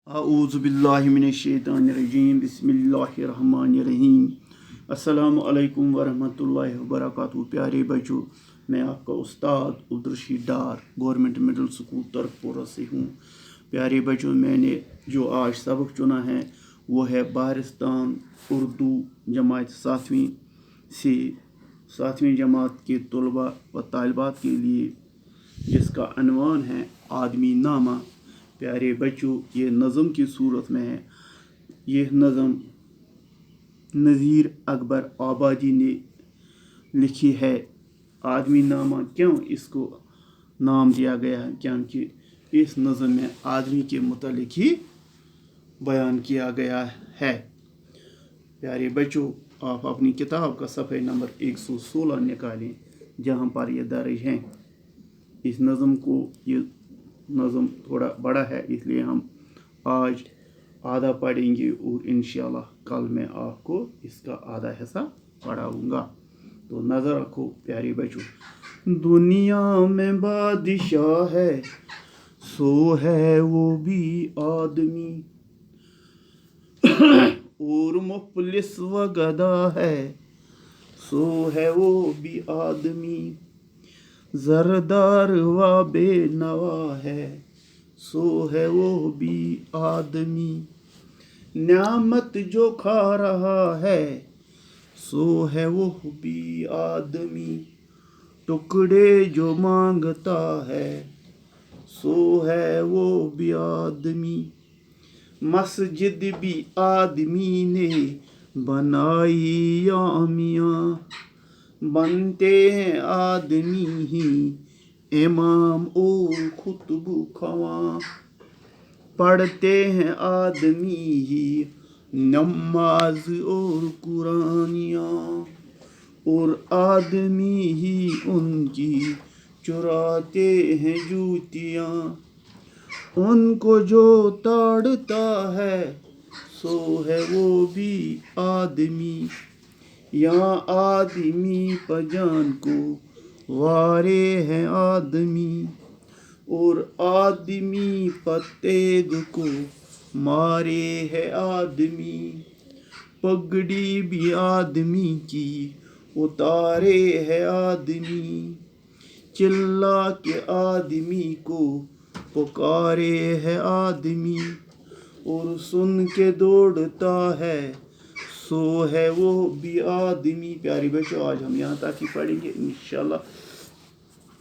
आऊज़ु बिल्लाहि मिनश्शैतानिर्रजीम बिस्मिल्लाहिर्रहमानिर्रहीम। अस्सलामु अलैकुम वरहमतुल्लाहि वबरकातुहू। प्यारे बच्चों, मैं आपका उस्ताद अब्दुलरशीद डार गवर्नमेंट मिडिल स्कूल तरकपुरा से हूँ। प्यारे बच्चों, मैंने जो आज सबक चुना है वो है बारिस्तान उर्दू जमात 7वीं से 7वीं जमात के तलबा व तालिबात के लिए, जिसका अनवान है आदमी नामा। प्यारे बच्चों, ये नज़म की सूरत में है। ये नज़म नज़ीर अकबर आबादी ने लिखी है। आदमी नामा क्यों इसको नाम दिया गया है? क्योंकि इस नज़म में आदमी के मुतालिक ही बयान किया गया है। प्यारे बच्चों, आप अपनी किताब का सफ़े नंबर 116 निकालें, जहाँ पर यह दर्ज हैं। इस नज़म को ये नज़म थोड़ा बड़ा है, इसलिए हम आज आधा पढ़ेंगे और इंशाल्लाह कल मैं आपको इसका आधा हिस्सा पढ़ाऊँगा। तो नज़र रखो प्यारे बच्चों। दुनिया में बादशाह है सो है वो भी आदमी, और मुफलिस व गदा है सो है वो भी आदमी। ज़रदार व बेनवा है सो है वो भी आदमी। न्यामत जो खा रहा है सो है वो भी आदमी। टुकड़े जो मांगता है सो है वो भी आदमी। मस्जिद भी आदमी ने बनाई या मियाँ, बनते हैं आदमी ही इमाम और खुतबू खवां। पढ़ते हैं आदमी ही नमाज और कुरानियाँ, और आदमी ही उनकी चुराते हैं जूतियाँ। उनको जो ताड़ता है सो है वो भी आदमी। यहाँ आदमी पजान को वारे हैं आदमी, और आदमी पतेग को मारे है आदमी। पगड़ी भी आदमी की उतारे है आदमी। चिल्ला के आदमी को पुकारे है आदमी, और सुन के दौड़ता है सो है वो भी आदमी। प्यारी बच्चों, आज हम यहाँ तक ही पढ़ेंगे। इंशाल्लाह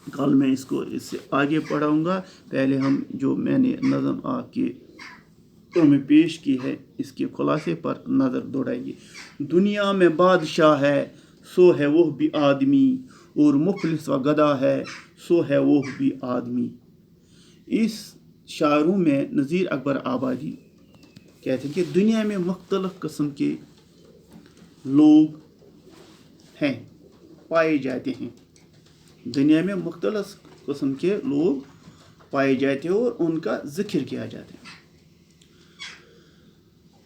कल मैं इसको इससे आगे पढ़ाऊँगा। पहले हम जो मैंने नज़म आपके में पेश की है, इसके खुलासे पर नज़र दौड़ाएंगे। दुनिया में बादशाह है सो है वो भी आदमी, और मुफलिस व गदा है सो है वो भी आदमी। इस शायरों में नज़ीर अकबर आबादी कहते हैं कि दुनिया में मुख्तलिफ़ किस्म के लोग हैं, पाए जाते हैं। दुनिया में मुख्तलिफ़ किस्म के लोग पाए जाते हैं और उनका ज़िक्र किया जाता है।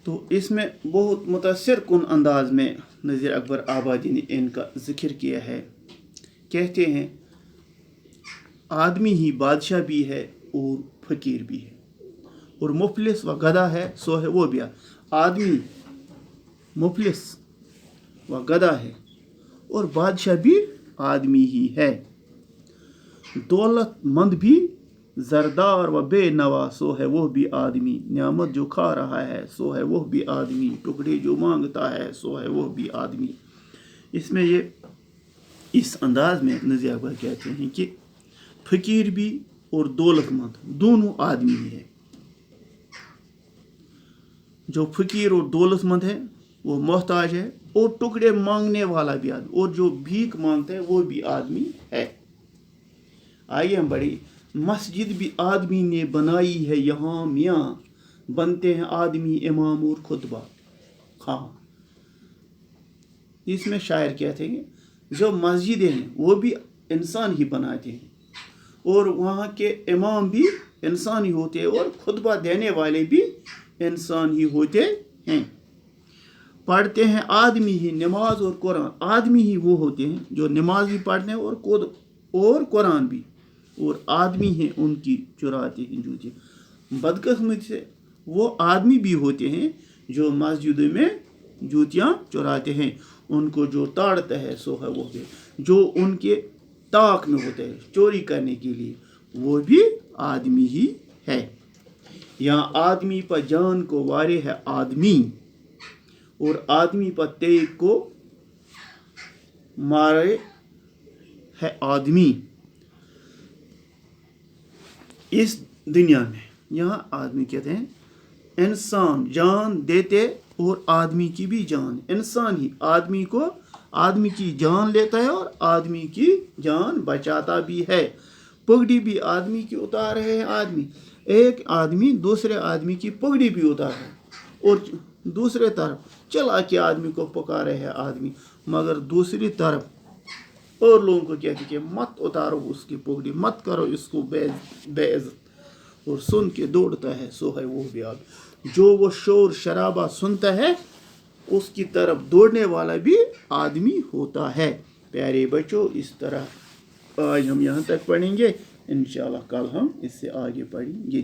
तो इसमें बहुत मुतासिर कुन अंदाज में नज़ीर अकबर आबादी ने इनका ज़िक्र किया है। कहते हैं आदमी ही बादशाह भी है और फ़कीर भी है, और मुफलिस व गदा है सो है वो भी। आदमी मुफलिस व गदा है और बादशाह भी आदमी ही है। दौलतमंद भी ज़रदार व बेनवा सो है वो भी आदमी। नियामत जो खा रहा है सो है वो भी आदमी। टुकड़े जो मांगता है सो है वो भी आदमी। इसमें ये इस अंदाज में नज़ीर अकबर कहते हैं कि फ़कीर भी और दौलतमंद दोनों आदमी ही है। जो फ़कीर और दौलतमंद है वो मोहताज है, और टुकड़े मांगने वाला भी आदमी, और जो भीख मांगता है वो भी आदमी है। आइए हम बढ़ी। मस्जिद भी आदमी ने बनाई है यहाँ मियाँ, बनते हैं आदमी इमाम और खुतबा हाँ। इसमें शायर कहते हैं जो मस्जिदें हैं वो भी इंसान ही बनाते हैं, और वहाँ के इमाम भी इंसान ही होते हैं, और खुतबा देने वाले भी इंसान ही होते हैं। पढ़ते हैं आदमी ही नमाज और कुरान। आदमी ही वो होते हैं जो नमाज भी पढ़ते हैं और कुरान भी, और आदमी हैं उनकी चुराते हैं जूते। बदकिस्मती से وہ آدمی بھی ہوتے ہیں جو مسجدوں میں جوتیاں چراتے ہیں. ان کو جو تاڑتا ہے سو ہے وہ بھی. جو ان کے طاق میں ہوتا ہے چوری کرنے کے لیے وہ بھی آدمی ہی ہے. یہاں آدمی پر جان کو وارے ہے آدمی اور آدمی پر تیگ کو مارے ہے آدمی. اس دنیا میں یہاں آدمی کہتے ہیں انسان جان دیتے اور آدمی کی بھی جان. انسان ہی آدمی کی جان لیتا ہے اور آدمی کی جان بچاتا بھی ہے. پگڑی بھی آدمی کی اتار رہے ہیں آدمی. ایک آدمی دوسرے آدمی کی پگڑی بھی اتار رہا ہے اور دوسرے طرف چلا کے آدمی کو پکارے ہے آدمی. مگر دوسری طرف اور لوگوں کو کہتے کہ مت اتارو اس کی پگڑی, مت کرو اس کو بے عزت. اور سن کے دوڑتا ہے سو ہے وہ بھی آدمی. جو وہ شور شرابہ سنتا ہے اس کی طرف دوڑنے والا بھی آدمی ہوتا ہے. پیارے بچوں, اس طرح آج ہم یہاں تک پڑھیں گے. انشاءاللہ کل ہم اس سے آگے پڑھیں گے.